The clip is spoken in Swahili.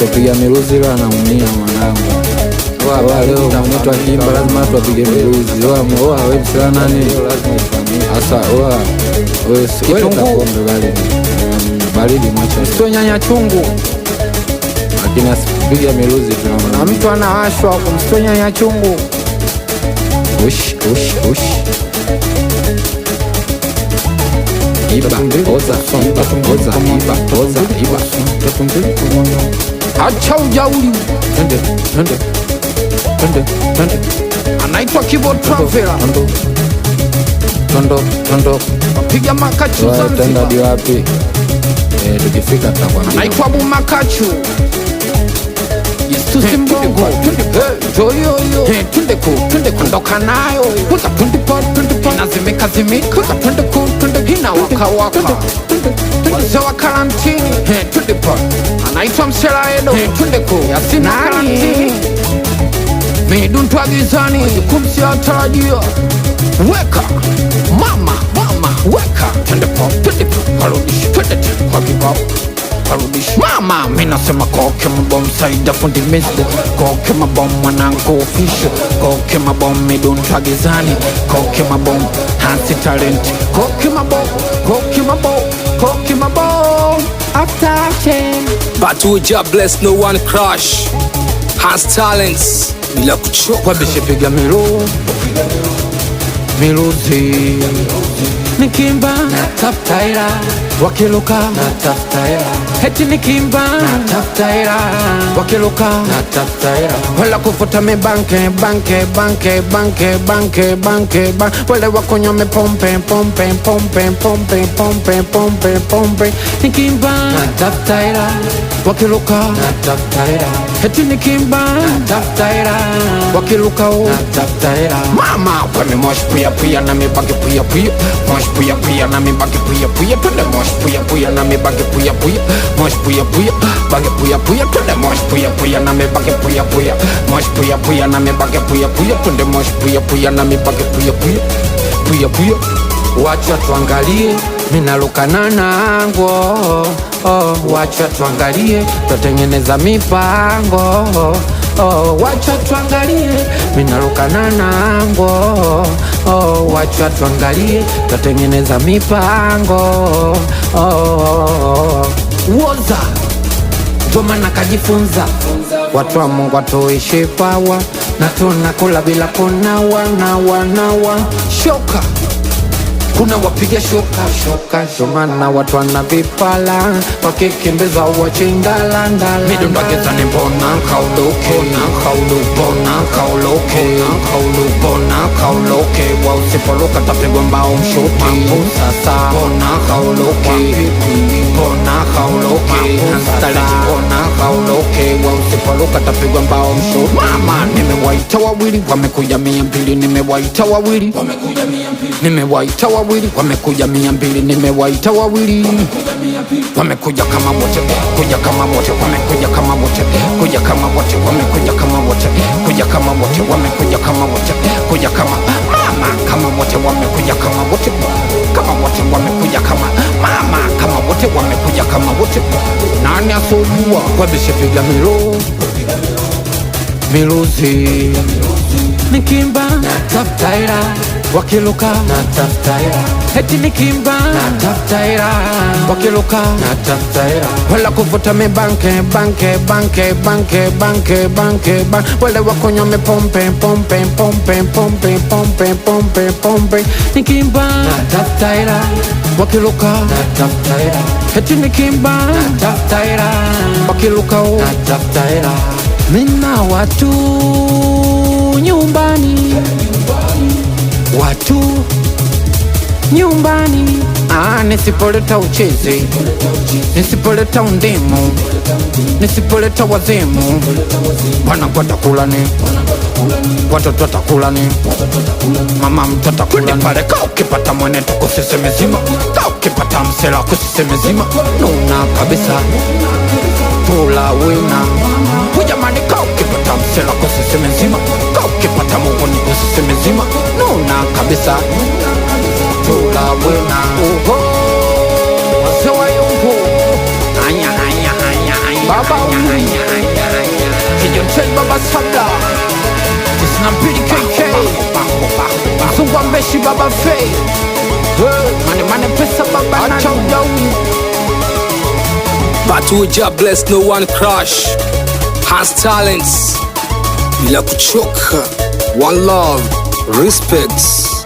Usipiga miruzi leo anaumia mwanangu. Oa leo mtu akiimba lazima tupige miruzi. Oa wewe sana nani? Asa oa wewe kitunguu baridi mwacha. Sio nyanya chungu. Lakini asipiga miruzi tunaona. Na mtu anawashwa kumsio nyanya chungu. Ush. Iba, oza. Acha ujauli. Twende. Anaitwa Keyboard Traveler. Tondo. Piga makachu Tenda Zanzibar. di wapi? Tukifika tutakwambia. Anaitwa Abu Makachu. Yesu Mbongo. Joyo. Tunde kundoka nayo. Kuta tunde pot. Inazimika. Kuta tunde hina waka. Wazee wa karantini. Tunde pot. Anaitwa Msela Edo. Tunde ku. Yasina karantini. Miduntu agizani. Kumsi atarajia. Weka. Mama. Weka. Tunde pot. Harudishi. Tunde kwa kibao. Mama, mina sema koke mabom saida fundi misde. Koke mabom mwanangu official. Koke mabom miduntu agizani. Koke mabom hansi talent. Koke mabom after chain. But we just bless no one crush. Has talents bila kuchoka. Wabishe piga miruzi. Nikimba natafuta ila wakiluka natafuta ila heti nikimba natafuta ila wakiluka natafuta ila wala kufuta me banke wale wakunywa me pompe nikimba natafuta ila wakiluka natafuta ila heti nikimba natafuta ila wakiluka natafuta ila mama wame mosh puya na me banke puya mosh puya na me banke puya twende mosh puya na me banke puya mosh puya banke puya twende mosh puya na me banke puya mosh puya na me banke puya twende mosh puya na me banke puya wacha tuangalie minaluka nango wacha tuangalie tutengeneza mipango wacha tuangalie minaluka nango wacha tuangalie tutengeneza mipango woza Jomana kajifunza watu wa Mungu watuishi pawa na tunakula bila kunawa shoka kuna wapiga shoka Jomana watu wana vipala wakikimbiza wachingala ndala midundageza ni mbona kauloke wa usipoluka tapigwa mbao mshuti sasa mbona kauloke wa usipoluka tapigwa mbao mshuti mama nimewaita wawili wamekuja 200 nimewaita wawili wamekuja 200 nimewaita wawili wamekuja kama wote wamekuja kama wote mama kama wote wamekuja kama wote wamekuja kama mama kama wote wamekuja kama wote nani asojua wabishe piga miruzi nikimba natafuta ila wakiluka natafuta ila heti nikimba natafuta ila wakiluka natafuta ila wala kuvuta me banke wale wakunywa me pompe nikimba natafuta ila wakiluka natafuta ila heti nikimba natafuta ila wakiluka natafuta ila mina watu nyumbani nisipoleta uchezi nisipoleta undimu nisipoleta wazimu wanangu watakulani watoto watakulani mama mtoto kulani pale ka ukipata mwenetu kusisemezima ka ukipata msela kusisemezima nuna kabisa tula wina hujamani ka ukipata msela kusisemezima ka ukipata mugoni kusisemezima nuna kabisa tula wina wasewa yungu baba Chel baba sabla Isna mpili KK Zungwa mbeshi baba fey Mane pesa baba nani Acha udauni But we just bless, no one crush. Has talents bila kuchoka. One love, respect.